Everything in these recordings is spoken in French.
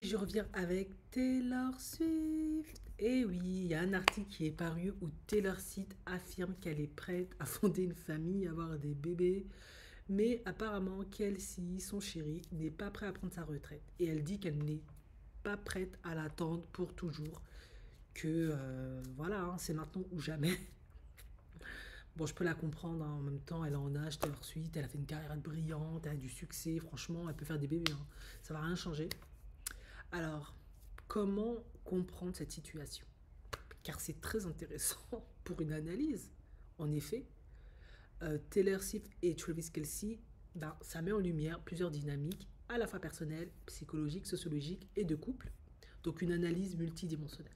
Je reviens avec Taylor Swift. Et oui, il y a un article qui est paru où Taylor Swift affirme qu'elle est prête à fonder une famille, avoir des bébés. Mais apparemment, Kelsey, son chéri, n'est pas prêt à prendre sa retraite. Et elle dit qu'elle n'est pas prête à l'attendre pour toujours. Que voilà, hein, c'est maintenant ou jamais. Bon, je peux la comprendre, hein, en même temps, elle est en âge, Taylor Swift, elle a fait une carrière brillante, elle a du succès, franchement, elle peut faire des bébés, hein. Ça va rien changer. Alors, comment comprendre cette situation? Car c'est très intéressant pour une analyse. En effet, Taylor Swift et Travis Kelce, ben, ça met en lumière plusieurs dynamiques, à la fois personnelles, psychologiques, sociologiques et de couple. Donc une analyse multidimensionnelle.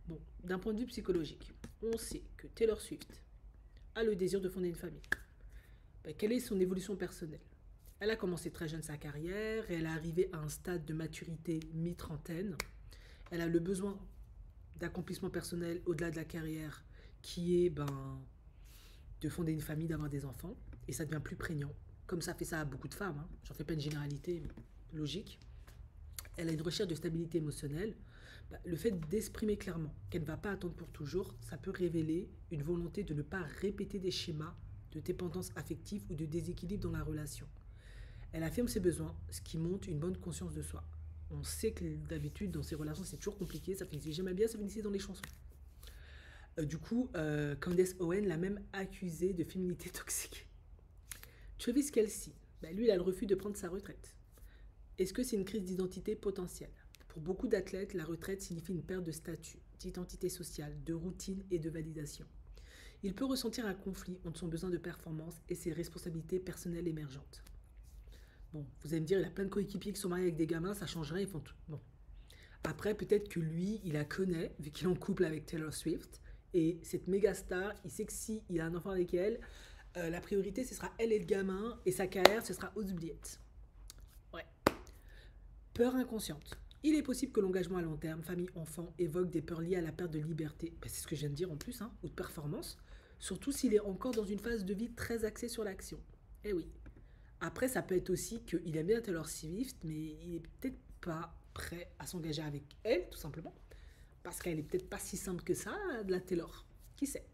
Bon, d'un point de vue psychologique, on sait que Taylor Swift a le désir de fonder une famille. Ben, quelle est son évolution personnelle? Elle a commencé très jeune sa carrière et elle est arrivée à un stade de maturité mi-trentaine. Elle a le besoin d'accomplissement personnel au-delà de la carrière qui est de fonder une famille, d'avoir des enfants. Et ça devient plus prégnant. Comme ça fait ça à beaucoup de femmes. Hein. J'en fais pas une généralité, mais logique. Elle a une recherche de stabilité émotionnelle. Bah, le fait d'exprimer clairement qu'elle ne va pas attendre pour toujours, ça peut révéler une volonté de ne pas répéter des schémas de dépendance affective ou de déséquilibre dans la relation. Elle affirme ses besoins, ce qui montre une bonne conscience de soi. On sait que d'habitude, dans ces relations, c'est toujours compliqué. Ça finissait jamais bien, ça finissait dans les chansons. Candace Owen l'a même accusé de féminité toxique. Travis Kelce, bah, lui, il a le refus de prendre sa retraite. Est-ce que c'est une crise d'identité potentielle? Pour beaucoup d'athlètes, la retraite signifie une perte de statut, d'identité sociale, de routine et de validation. Il peut ressentir un conflit entre son besoin de performance et ses responsabilités personnelles émergentes. Bon, vous allez me dire, il a plein de coéquipiers qui sont mariés avec des gamins, ça change rien, ils font tout. Bon. Après, peut-être que lui, il la connaît, vu qu'il est en couple avec Taylor Swift. Et cette méga star, il sait que si il a un enfant avec elle, la priorité, ce sera elle et le gamin, et sa carrière, ce sera aux oubliettes. Ouais. Peur inconsciente. Il est possible que l'engagement à long terme, famille-enfant, évoque des peurs liées à la perte de liberté. Ben, c'est ce que je viens de dire en plus, hein, ou de performance. Surtout s'il est encore dans une phase de vie très axée sur l'action. Eh oui. Après, ça peut être aussi qu'il aime bien Taylor Swift, mais il est peut-être pas prêt à s'engager avec elle, tout simplement. Parce qu'elle est peut-être pas si simple que ça, de la Taylor. Qui sait?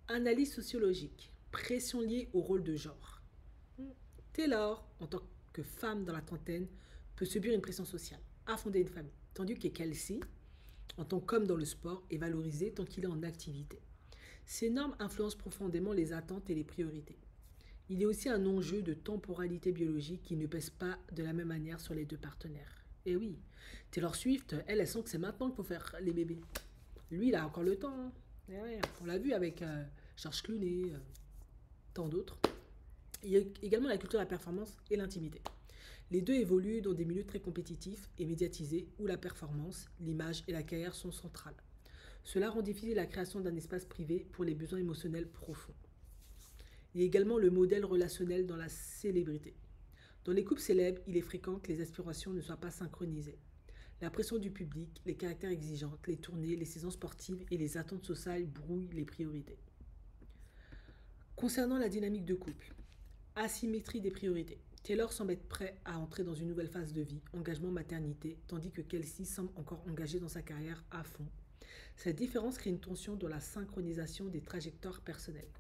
Analyse sociologique. Pression liée au rôle de genre. Taylor, en tant que femme dans la trentaine, peut subir une pression sociale, à fonder une famille. Tandis que Kelsey, en tant qu'homme dans le sport, est valorisé tant qu'il est en activité. Ces normes influencent profondément les attentes et les priorités. Il y a aussi un enjeu de temporalité biologique qui ne pèse pas de la même manière sur les deux partenaires. Et oui, Taylor Swift, elle sent que c'est maintenant qu'il faut faire les bébés. Lui, il a encore le temps, hein. Et ouais, on l'a vu avec George Clooney, tant d'autres. Il y a également la culture de la performance et l'intimité. Les deux évoluent dans des milieux très compétitifs et médiatisés où la performance, l'image et la carrière sont centrales. Cela rend difficile la création d'un espace privé pour les besoins émotionnels profonds. Il y a également le modèle relationnel dans la célébrité. Dans les couples célèbres, il est fréquent que les aspirations ne soient pas synchronisées. La pression du public, les caractères exigeants, les tournées, les saisons sportives et les attentes sociales brouillent les priorités. Concernant la dynamique de couple, asymétrie des priorités. Taylor semble être prêt à entrer dans une nouvelle phase de vie, engagement maternité, tandis que Kelsey semble encore engagée dans sa carrière à fond. Cette différence crée une tension dans la synchronisation des trajectoires personnelles.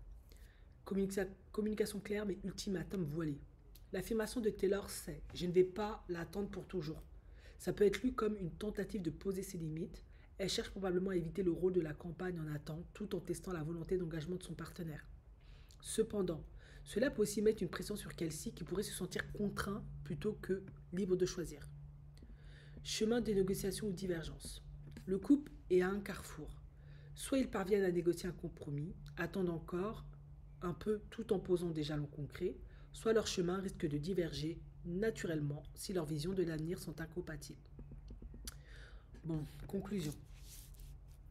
Communication claire mais ultimatum voilé. L'affirmation de Taylor c'est je ne vais pas l'attendre pour toujours. Ça peut être lu comme une tentative de poser ses limites. Elle cherche probablement à éviter le rôle de la campagne en attente tout en testant la volonté d'engagement de son partenaire. Cependant, cela peut aussi mettre une pression sur Kelsey qui pourrait se sentir contraint plutôt que libre de choisir. Chemin de négociation ou divergence. Le couple est à un carrefour. Soit ils parviennent à négocier un compromis, attendent encore un peu tout en posant des jalons concrets, soit leur chemin risque de diverger naturellement si leurs visions de l'avenir sont incompatibles. Bon, conclusion.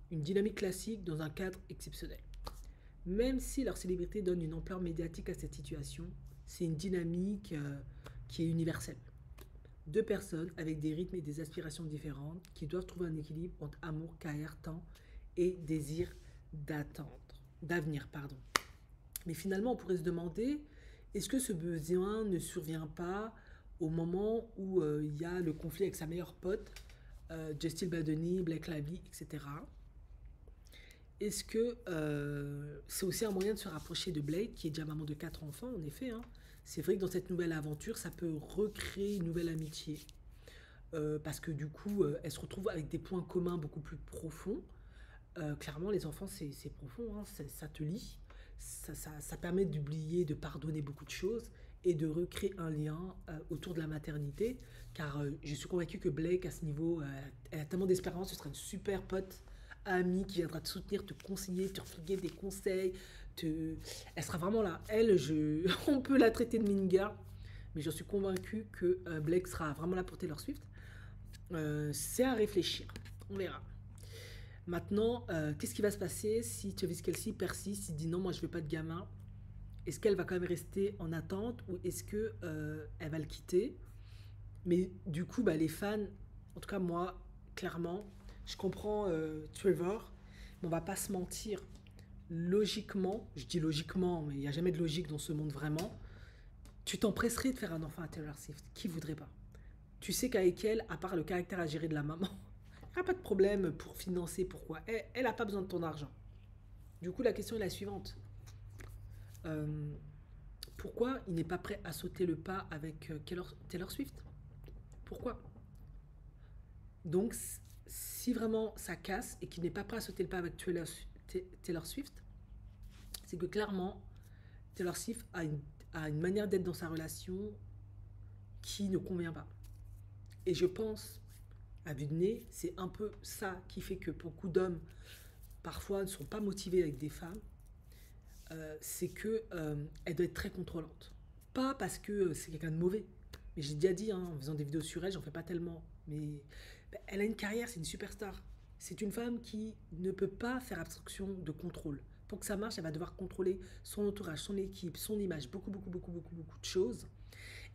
Une dynamique classique dans un cadre exceptionnel. Même si leur célébrité donne une ampleur médiatique à cette situation, c'est une dynamique qui est universelle. Deux personnes avec des rythmes et des aspirations différentes qui doivent trouver un équilibre entre amour, carrière, temps et désir d'avenir. Mais finalement, on pourrait se demander, est-ce que ce besoin ne survient pas au moment où il y a le conflit avec sa meilleure pote, Justin Baldoni, Blake Lively, etc. Est-ce que c'est aussi un moyen de se rapprocher de Blake, qui est déjà maman de 4 enfants, en effet, hein. C'est vrai que dans cette nouvelle aventure, ça peut recréer une nouvelle amitié. Parce que du coup, elle se retrouve avec des points communs beaucoup plus profonds. Clairement, les enfants, c'est profond, hein, ça te lie. Ça permet d'oublier, de pardonner beaucoup de choses et de recréer un lien autour de la maternité. Car je suis convaincue que Blake, à ce niveau, elle a tellement d'espérance, ce sera une super pote, amie qui viendra te soutenir, te conseiller, te refléter des conseils. Elle sera vraiment là. Elle, on peut la traiter de minga, mais je suis convaincue que Blake sera vraiment là pour Taylor Swift. C'est à réfléchir. On verra. Maintenant, qu'est-ce qui va se passer si Travis Kelce persiste, il dit non, moi je veux pas de gamin. Est-ce qu'elle va quand même rester en attente ou est-ce que elle va le quitter? Mais du coup, bah, les fans, en tout cas moi, clairement, je comprends Trevor, mais on va pas se mentir. Logiquement, je dis logiquement, mais il n'y a jamais de logique dans ce monde vraiment. Tu t'empresserais de faire un enfant à Taylor Swift. Qui voudrait pas? Tu sais qu'avec elle, à part le caractère à gérer de la maman, il n'y a pas de problème pour financer. Pourquoi? Elle n'a pas besoin de ton argent. Du coup, la question est la suivante. Euh, Pourquoi il n'est pas prêt à sauter le pas avec Taylor Swift? Pourquoi? Donc, si vraiment ça casse et qu'il n'est pas prêt à sauter le pas avec Taylor Swift, c'est que clairement, Taylor Swift a une manière d'être dans sa relation qui ne convient pas. Et je pense, à vue de nez, c'est un peu ça qui fait que beaucoup d'hommes, parfois, ne sont pas motivés avec des femmes. C'est que elle doit être très contrôlante. Pas parce que c'est quelqu'un de mauvais, mais j'ai déjà dit, hein, en faisant des vidéos sur elle, j'en fais pas tellement. Mais elle a une carrière, c'est une superstar. C'est une femme qui ne peut pas faire abstraction de contrôle. Pour que ça marche, elle va devoir contrôler son entourage, son équipe, son image, beaucoup, beaucoup, beaucoup, beaucoup, beaucoup de choses.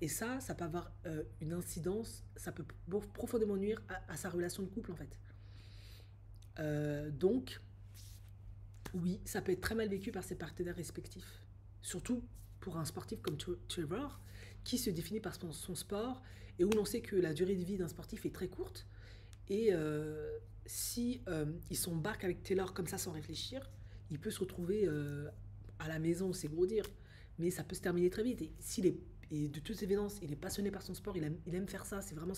Et ça peut avoir une incidence, ça peut profondément nuire à sa relation de couple en fait. Donc, oui, ça peut être très mal vécu par ses partenaires respectifs. Surtout pour un sportif comme Trevor, qui se définit par son sport et où l'on sait que la durée de vie d'un sportif est très courte. Et si il s'embarque avec Taylor comme ça sans réfléchir, il peut se retrouver à la maison, c'est gros dire, mais ça peut se terminer très vite. Et de toutes évidences, il est passionné par son sport, il aime faire ça, c'est vraiment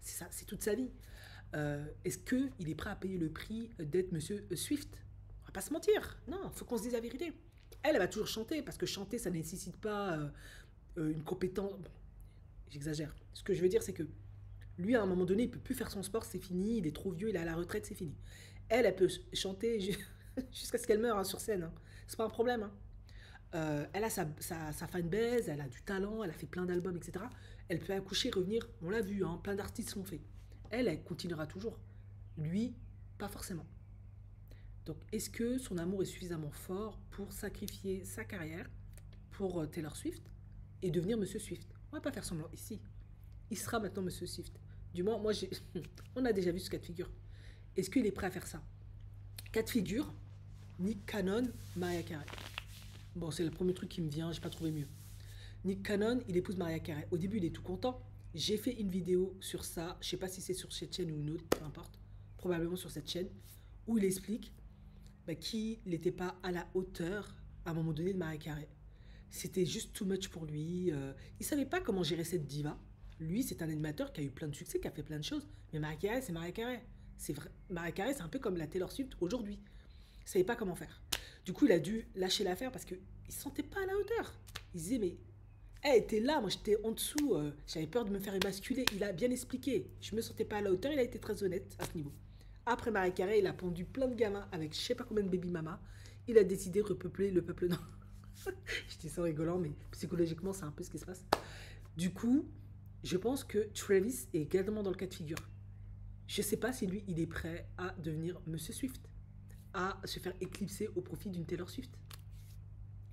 c'est toute sa vie. Est-ce qu'il est prêt à payer le prix d'être Monsieur Swift? On va pas se mentir, non, il faut qu'on se dise la vérité. Elle va toujours chanter, parce que chanter, ça ne nécessite pas une compétence. Bon, j'exagère. Ce que je veux dire, c'est que lui, à un moment donné, il peut plus faire son sport, c'est fini, il est trop vieux, il est à la retraite, c'est fini. Elle peut chanter jusqu'à ce qu'elle meure hein, sur scène. Hein. C'est pas un problème. Hein. Elle a sa fanbase, elle a du talent, elle a fait plein d'albums, etc. Elle peut accoucher, revenir, on l'a vu, hein, plein d'artistes l'ont fait. Elle continuera toujours. Lui, pas forcément. Donc, est-ce que son amour est suffisamment fort pour sacrifier sa carrière pour Taylor Swift et devenir Monsieur Swift? On va pas faire semblant ici. Il sera maintenant Monsieur Swift. Du moins, moi, on a déjà vu ce cas de figure. Est-ce qu'il est prêt à faire ça? Cas de figure, Nick Cannon, Mariah Carey. Bon, c'est le premier truc qui me vient, j'ai pas trouvé mieux. Nick Cannon, il épouse Mariah Carey. Au début, il est tout content. J'ai fait une vidéo sur ça, je sais pas si c'est sur cette chaîne ou une autre, peu importe, probablement sur cette chaîne, où il explique qu'il n'était pas à la hauteur, à un moment donné, de Mariah Carey. C'était juste too much pour lui. Il savait pas comment gérer cette diva. Lui, c'est un animateur qui a eu plein de succès, qui a fait plein de choses. Mais Mariah Carey, c'est Mariah Carey. C'est vrai. Mariah Carey, c'est un peu comme la Taylor Swift aujourd'hui. Il savait pas comment faire. Du coup, il a dû lâcher l'affaire parce qu'il ne se sentait pas à la hauteur. Il disait, mais elle était là, moi j'étais en dessous, j'avais peur de me faire émasculer. Il a bien expliqué. Je me sentais pas à la hauteur, il a été très honnête à ce niveau. Après Mariah Carey, il a pondu plein de gamins avec je sais pas combien de baby mama. Il a décidé de repeupler le peuple nord. Je dis ça en rigolant, mais psychologiquement, c'est un peu ce qui se passe. Du coup, je pense que Travis est également dans le cas de figure. Je ne sais pas si lui, il est prêt à devenir Monsieur Swift, à se faire éclipser au profit d'une Taylor Swift.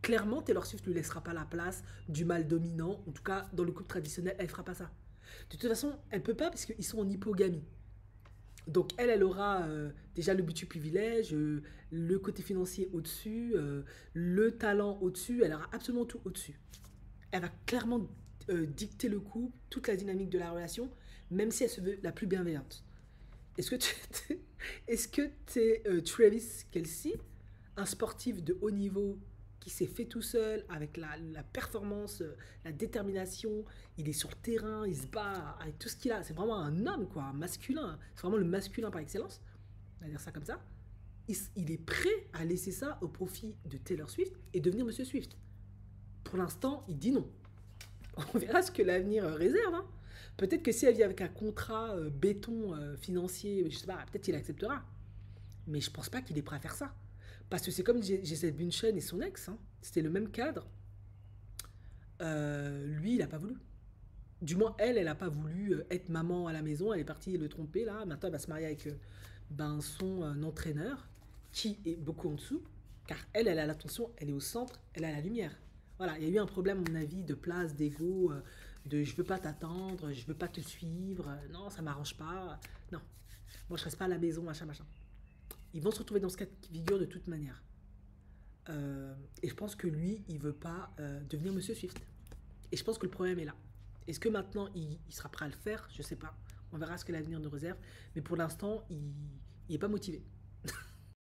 Clairement, Taylor Swift ne lui laissera pas la place du mâle dominant. En tout cas, dans le couple traditionnel, elle ne fera pas ça. De toute façon, elle ne peut pas parce qu'ils sont en hypogamie. Donc elle aura déjà le but du privilège, le côté financier au-dessus, le talent au-dessus, elle aura absolument tout au-dessus. Elle va clairement dicter le couple, toute la dynamique de la relation, même si elle se veut la plus bienveillante. Est-ce que tu es Travis Kelce, un sportif de haut niveau qui s'est fait tout seul avec la performance, la détermination, il est sur le terrain, il se bat avec tout ce qu'il a. C'est vraiment un homme, quoi, un masculin. C'est vraiment le masculin par excellence. On va dire ça comme ça. Il est prêt à laisser ça au profit de Taylor Swift et devenir Monsieur Swift. Pour l'instant, il dit non. On verra ce que l'avenir réserve. Hein. Peut-être que si elle vient avec un contrat béton financier, je sais pas, peut-être qu'il acceptera. Mais je pense pas qu'il est prêt à faire ça. Parce que c'est comme Gisele Bündchen et son ex. Hein. C'était le même cadre. Lui, il n'a pas voulu. Du moins, elle n'a pas voulu être maman à la maison. Elle est partie le tromper, là. Maintenant, elle va se marier avec son entraîneur, qui est beaucoup en dessous. Car elle a l'attention, elle est au centre, elle a la lumière. Voilà, il y a eu un problème, à mon avis, de place, d'ego, de je veux pas t'attendre, je veux pas te suivre, non, ça m'arrange pas. Non, moi je reste pas à la maison, machin, machin. Ils vont se retrouver dans ce cas de figure de toute manière. Et je pense que lui, il veut pas devenir Monsieur Swift. Et je pense que le problème est là. Est-ce que maintenant, il sera prêt à le faire? Je sais pas. On verra ce que l'avenir nous réserve. Mais pour l'instant, il n'est pas motivé.